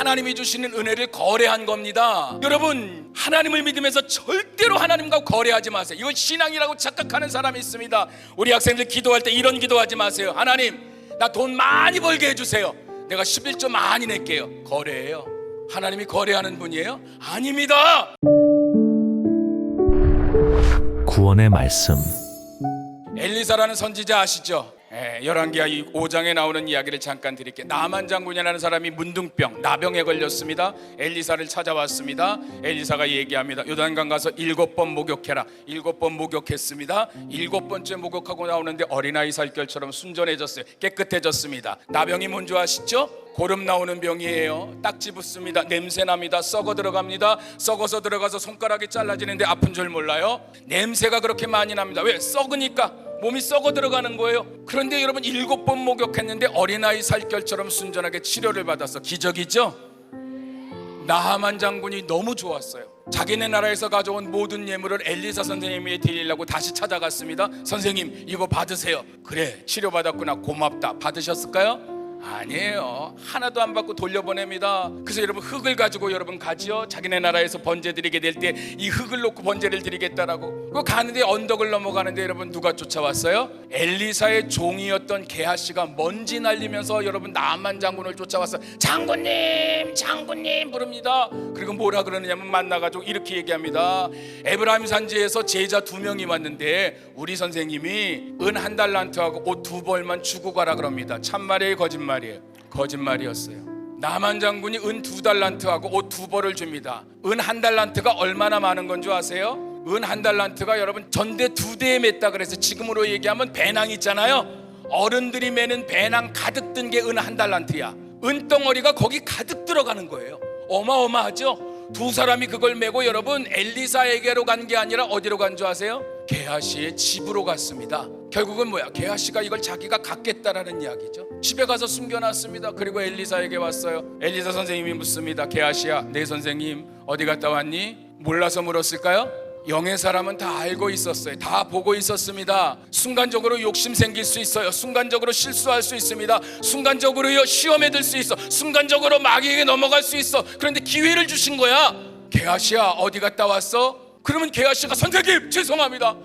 하나님이 주시는 은혜를 거래한 겁니다. 여러분, 하나님을 믿으면서 절대로 하나님과 거래하지 마세요. 이걸 신앙이라고 착각하는 사람이 있습니다. 우리 학생들 기도할 때 이런 기도하지 마세요. 하나님, 나 돈 많이 벌게 해주세요. 내가 11조 많이 낼게요. 거래예요. 하나님이 거래하는 분이에요? 아닙니다. 구원의 말씀. 엘리사라는 선지자 아시죠? 열왕기하 5장에 나오는 이야기를 잠깐 드릴게요. 나만 장군이라는 사람이 문둥병, 나병에 걸렸습니다. 엘리사를 찾아왔습니다. 엘리사가 얘기합니다. 요단강 가서 7번 목욕해라. 7번 목욕했습니다. 7번째 목욕하고 나오는데 어린아이 살결처럼 순전해졌어요. 깨끗해졌습니다. 나병이 뭔지 아시죠? 고름 나오는 병이에요. 딱지 붙습니다. 냄새 납니다. 썩어 들어갑니다. 썩어서 들어가서 손가락이 잘라지는데 아픈 줄 몰라요. 냄새가 그렇게 많이 납니다. 왜? 썩으니까 몸이 썩어 들어가는 거예요. 그런데 여러분 7번 목욕했는데 어린아이 살결처럼 순전하게 치료를 받았어. 기적이죠? 나하만 장군이 너무 좋았어요. 자기네 나라에서 가져온 모든 예물을 엘리사 선생님에게 드리려고 다시 찾아갔습니다. 선생님, 이거 받으세요. 그래, 치료받았구나, 고맙다. 받으셨을까요? 아니에요. 하나도 안 받고 돌려보냅니다. 그래서 여러분, 흙을 가지고 여러분 가지요. 자기네 나라에서 번제 드리게 될 때 이 흙을 놓고 번제를 드리겠다라고. 그 가는데 언덕을 넘어가는데 여러분 누가 쫓아왔어요? 엘리사의 종이었던 게하시가 먼지 날리면서 여러분 나만 장군을 쫓아왔어요. 장군님, 장군님 부릅니다. 그리고 뭐라 그러느냐면 만나가지고 이렇게 얘기합니다. 에브라임 산지에서 제자 2명이 왔는데 우리 선생님이 은 1달란트하고 옷 2벌만 주고 가라 그럽니다. 참말이에요, 거짓말이에요? 거짓말이었어요. 나만 장군이 은 2달란트하고 옷 2벌을 줍니다. 은 1달란트가 얼마나 많은 건 줄 아세요? 은 1달란트가 여러분 전대 2대에 맸다 그래서 지금으로 얘기하면 배낭 있잖아요. 어른들이 매는 배낭 가득 든 게 은 1달란트야. 은덩어리가 거기 가득 들어가는 거예요. 어마어마하죠? 2사람이 그걸 메고 여러분 엘리사에게로 간 게 아니라 어디로 간 줄 아세요? 게하시의 집으로 갔습니다. 결국은 뭐야? 게하시가 이걸 자기가 갖겠다라는 이야기죠. 집에 가서 숨겨놨습니다. 그리고 엘리사에게 왔어요. 엘리사 선생님이 묻습니다. 게하시야, 내 선생님 어디 갔다 왔니? 몰라서 물었을까요? 영의 사람은 다 알고 있었어요. 다 보고 있었습니다. 순간적으로 욕심 생길 수 있어요. 순간적으로 실수할 수 있습니다. 순간적으로 시험에 들 수 있어. 순간적으로 마귀에게 넘어갈 수 있어. 그런데 기회를 주신 거야. 게하시야, 어디 갔다 왔어? 그러면 게하시가 선생님 죄송합니다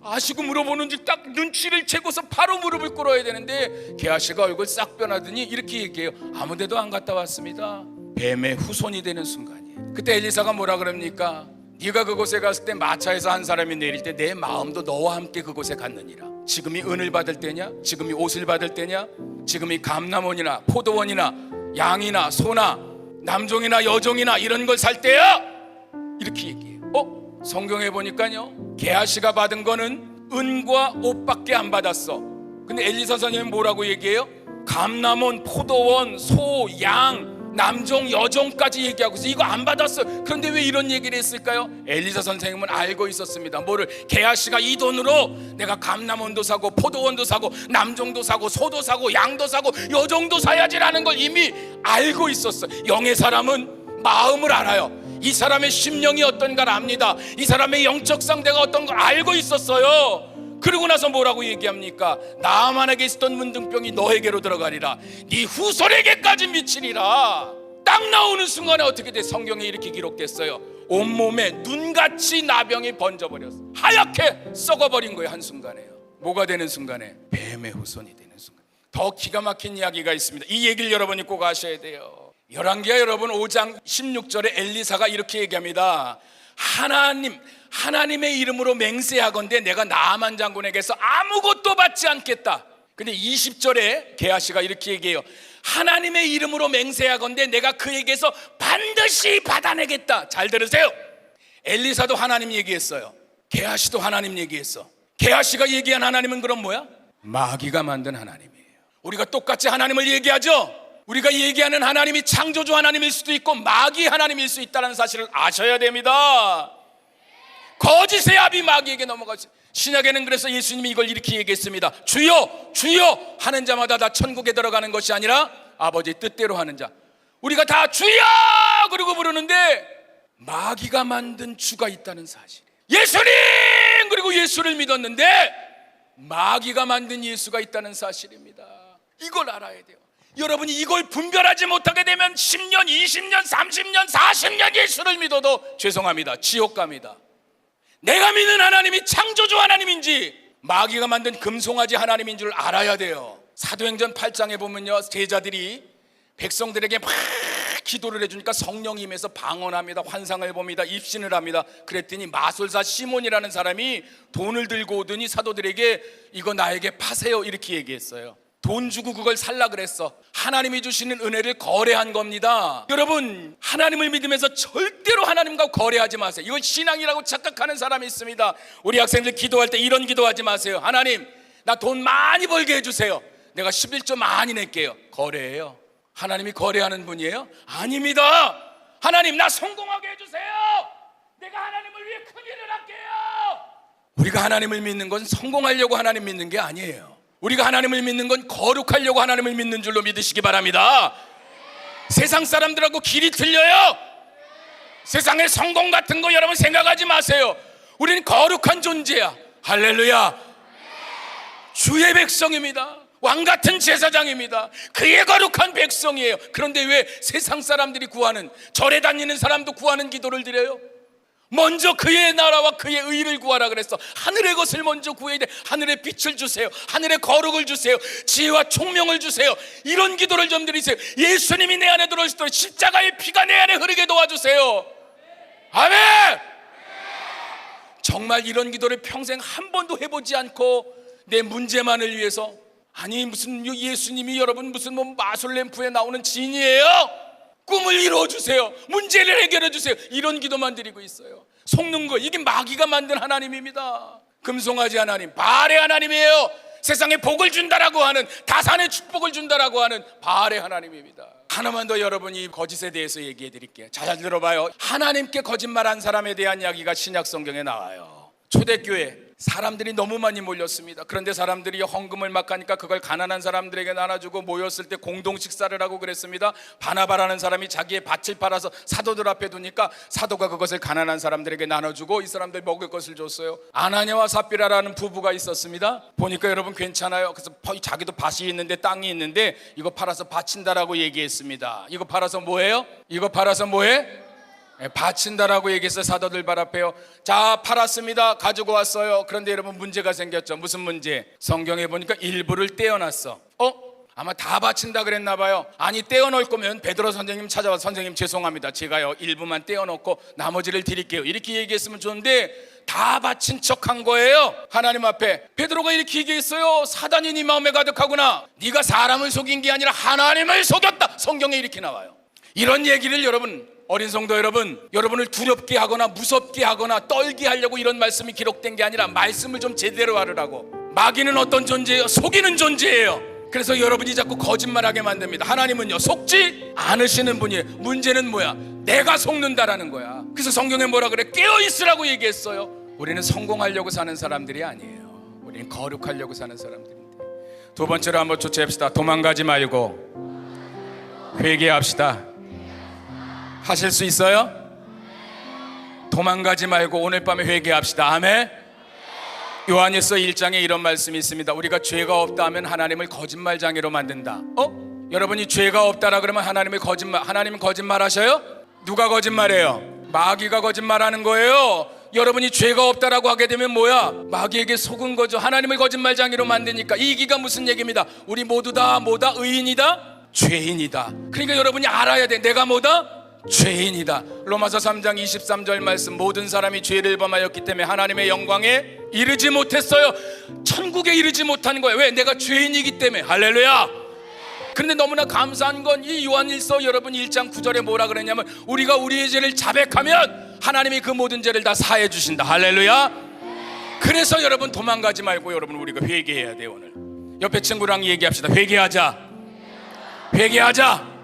아시고 물어보는지 딱 눈치를 채고서 바로 무릎을 꿇어야 되는데 게하시가 얼굴 싹 변하더니 이렇게 얘기해요. 아무데도 안 갔다 왔습니다. 뱀의 후손이 되는 순간이에요. 그때 엘리사가 뭐라 그럽니까? 네가 그곳에 갔을 때 마차에서 한 사람이 내릴 때 내 마음도 너와 함께 그곳에 갔느니라. 지금이 은을 받을 때냐? 지금이 옷을 받을 때냐? 지금이 감람원이나 포도원이나 양이나 소나 남종이나 여종이나 이런 걸 살 때야? 이렇게 얘기해요. 성경에 보니까요, 게하시가 받은 거는 은과 옷밖에 안 받았어. 근데 엘리사 선생님은 뭐라고 얘기해요? 감람원, 포도원, 소, 양, 남종, 여종까지 얘기하고 있어. 이거 안 받았어요. 그런데 왜 이런 얘기를 했을까요? 엘리사 선생님은 알고 있었습니다. 뭐를? 게하시가 이 돈으로 내가 감람원도 사고 포도원도 사고 남종도 사고 소도 사고 양도 사고 여종도 사야지라는 걸 이미 알고 있었어요. 영의 사람은 마음을 알아요. 이 사람의 심령이 어떤가를 압니다. 이 사람의 영적 상태가 어떤 걸 알고 있었어요. 그러고 나서 뭐라고 얘기합니까? 나만에게 있었던 문둥병이 너에게로 들어가리라. 네 후손에게까지 미치리라. 딱 나오는 순간에 어떻게 돼? 성경에 이렇게 기록됐어요. 온몸에 눈같이 나병이 번져버렸어. 하얗게 썩어버린 거예요. 한순간에요. 뭐가 되는 순간에? 뱀의 후손이 되는 순간. 더 기가 막힌 이야기가 있습니다. 이 얘기를 여러분이 꼭 아셔야 돼요. 열왕기하 여러분 5장 16절에 엘리사가 이렇게 얘기합니다. 하나님의 이름으로 맹세하건대 내가 나아만 장군에게서 아무것도 받지 않겠다. 근데 20절에 게하시가 이렇게 얘기해요. 하나님의 이름으로 맹세하건대 내가 그에게서 반드시 받아내겠다. 잘 들으세요. 엘리사도 하나님 얘기했어요. 게하시도 하나님 얘기했어. 게하시가 얘기한 하나님은 그럼 뭐야? 마귀가 만든 하나님이에요. 우리가 똑같이 하나님을 얘기하죠. 우리가 얘기하는 하나님이 창조주 하나님일 수도 있고 마귀 하나님일 수 있다는 사실을 아셔야 됩니다. 거짓의 압이 마귀에게 넘어갔어요. 신약에는 그래서 예수님이 이걸 이렇게 얘기했습니다. 주여 주여 하는 자마다 다 천국에 들어가는 것이 아니라 아버지의 뜻대로 하는 자. 우리가 다 주여 그러고 부르는데 마귀가 만든 주가 있다는 사실. 예수님 그리고 예수를 믿었는데 마귀가 만든 예수가 있다는 사실입니다. 이걸 알아야 돼요. 여러분이 이걸 분별하지 못하게 되면 10년, 20년, 30년, 40년 예수를 믿어도 죄송합니다, 지옥 갑니다. 내가 믿는 하나님이 창조주 하나님인지 마귀가 만든 금송아지 하나님인 줄 알아야 돼요. 사도행전 8장에 보면요, 제자들이 백성들에게 막 기도를 해주니까 성령이 임해서 방언합니다. 환상을 봅니다. 입신을 합니다. 그랬더니 마술사 시몬이라는 사람이 돈을 들고 오더니 사도들에게 이거 나에게 파세요 이렇게 얘기했어요. 돈 주고 그걸 살라 그랬어. 하나님이 주시는 은혜를 거래한 겁니다. 여러분, 하나님을 믿으면서 절대로 하나님과 거래하지 마세요. 이건 신앙이라고 착각하는 사람이 있습니다. 우리 학생들 기도할 때 이런 기도하지 마세요. 하나님, 나 돈 많이 벌게 해주세요. 내가 11조 많이 낼게요. 거래예요. 하나님이 거래하는 분이에요? 아닙니다. 하나님, 나 성공하게 해주세요. 내가 하나님을 위해 큰 일을 할게요. 우리가 하나님을 믿는 건 성공하려고 하나님 믿는 게 아니에요. 우리가 하나님을 믿는 건 거룩하려고 하나님을 믿는 줄로 믿으시기 바랍니다. 세상 사람들하고 길이 틀려요. 세상의 성공 같은 거 여러분 생각하지 마세요. 우리는 거룩한 존재야. 할렐루야. 주의 백성입니다. 왕같은 제사장입니다. 그의 거룩한 백성이에요. 그런데 왜 세상 사람들이 구하는, 절에 다니는 사람도 구하는 기도를 드려요? 먼저 그의 나라와 그의 의를 구하라 그랬어. 하늘의 것을 먼저 구해야 돼. 하늘의 빛을 주세요. 하늘의 거룩을 주세요. 지혜와 총명을 주세요. 이런 기도를 좀 드리세요. 예수님이 내 안에 들어오시도록 십자가의 피가 내 안에 흐르게 도와주세요. 아멘. 정말 이런 기도를 평생 한 번도 해보지 않고 내 문제만을 위해서, 아니 무슨 예수님이 여러분 무슨 뭐 마술램프에 나오는 진이에요? 꿈을 이루어주세요. 문제를 해결해주세요. 이런 기도만 드리고 있어요. 속는 거, 이게 마귀가 만든 하나님입니다. 금송아지 하나님, 바알의 하나님이에요. 세상에 복을 준다라고 하는, 다산의 축복을 준다라고 하는 바알의 하나님입니다. 하나만 더 여러분이 거짓에 대해서 얘기해 드릴게요. 잘 들어봐요. 하나님께 거짓말한 사람에 대한 이야기가 신약 성경에 나와요. 초대교회 사람들이 너무 많이 몰렸습니다. 그런데 사람들이 헌금을 막 하니까 그걸 가난한 사람들에게 나눠주고, 모였을 때 공동 식사를 하고 그랬습니다. 바나바라는 사람이 자기의 밭을 팔아서 사도들 앞에 두니까 사도가 그것을 가난한 사람들에게 나눠주고 이 사람들이 먹을 것을 줬어요. 아나니아와 삽비라라는 부부가 있었습니다. 보니까 여러분 괜찮아요. 그래서 자기도 밭이 있는데, 땅이 있는데 이거 팔아서 바친다라고 얘기했습니다. 이거 팔아서 뭐해요? 이거 팔아서 뭐해? 바친다라고 얘기해서 사도들 발 앞에요. 자, 팔았습니다. 가지고 왔어요. 그런데 여러분 문제가 생겼죠. 무슨 문제? 성경에 보니까 일부를 떼어놨어. 아마 다 바친다 그랬나 봐요. 아니, 떼어놓을 거면 베드로 선생님 찾아와, 선생님 죄송합니다, 제가요 일부만 떼어놓고 나머지를 드릴게요 이렇게 얘기했으면 좋은데 다 바친 척한 거예요. 하나님 앞에 베드로가 이렇게 얘기했어요. 사단이 네 마음에 가득하구나. 네가 사람을 속인 게 아니라 하나님을 속였다. 성경에 이렇게 나와요. 이런 얘기를 여러분, 어린 성도 여러분, 여러분을 두렵게 하거나 무섭게 하거나 떨게 하려고 이런 말씀이 기록된 게 아니라 말씀을 좀 제대로 하라고. 마귀는 어떤 존재예요? 속이는 존재예요. 그래서 여러분이 자꾸 거짓말하게 만듭니다. 하나님은요 속지 않으시는 분이에요. 문제는 뭐야? 내가 속는다라는 거야. 그래서 성경에 뭐라 그래? 깨어있으라고 얘기했어요. 우리는 성공하려고 사는 사람들이 아니에요. 우리는 거룩하려고 사는 사람들인데. 두 번째로 한번 조치합시다. 도망가지 말고 회개합시다. 하실 수 있어요? 도망가지 말고 오늘 밤에 회개합시다. 아멘. 요한일서 1장에 이런 말씀이 있습니다. 우리가 죄가 없다 하면 하나님을 거짓말장애로 만든다. 여러분이 죄가 없다라 그러면 하나님은 거짓말하셔요? 누가 거짓말해요? 마귀가 거짓말하는 거예요. 여러분이 죄가 없다라고 하게 되면 뭐야? 마귀에게 속은 거죠. 하나님을 거짓말장애로 만드니까. 이 얘기가 무슨 얘기입니다? 우리 모두 다 뭐다? 의인이다? 죄인이다. 그러니까 여러분이 알아야 돼. 내가 뭐다? 죄인이다. 로마서 3장 23절 말씀, 모든 사람이 죄를 범하였기 때문에 하나님의 영광에 이르지 못했어요. 천국에 이르지 못하는 거예요. 왜? 내가 죄인이기 때문에. 할렐루야. 그런데 너무나 감사한 건 이 요한일서 여러분 1장 9절에 뭐라 그랬냐면, 우리가 우리의 죄를 자백하면 하나님이 그 모든 죄를 다 사해 주신다. 할렐루야. 그래서 여러분 도망가지 말고 여러분 우리가 회개해야 돼요. 오늘 옆에 친구랑 얘기합시다. 회개하자. 회개하자.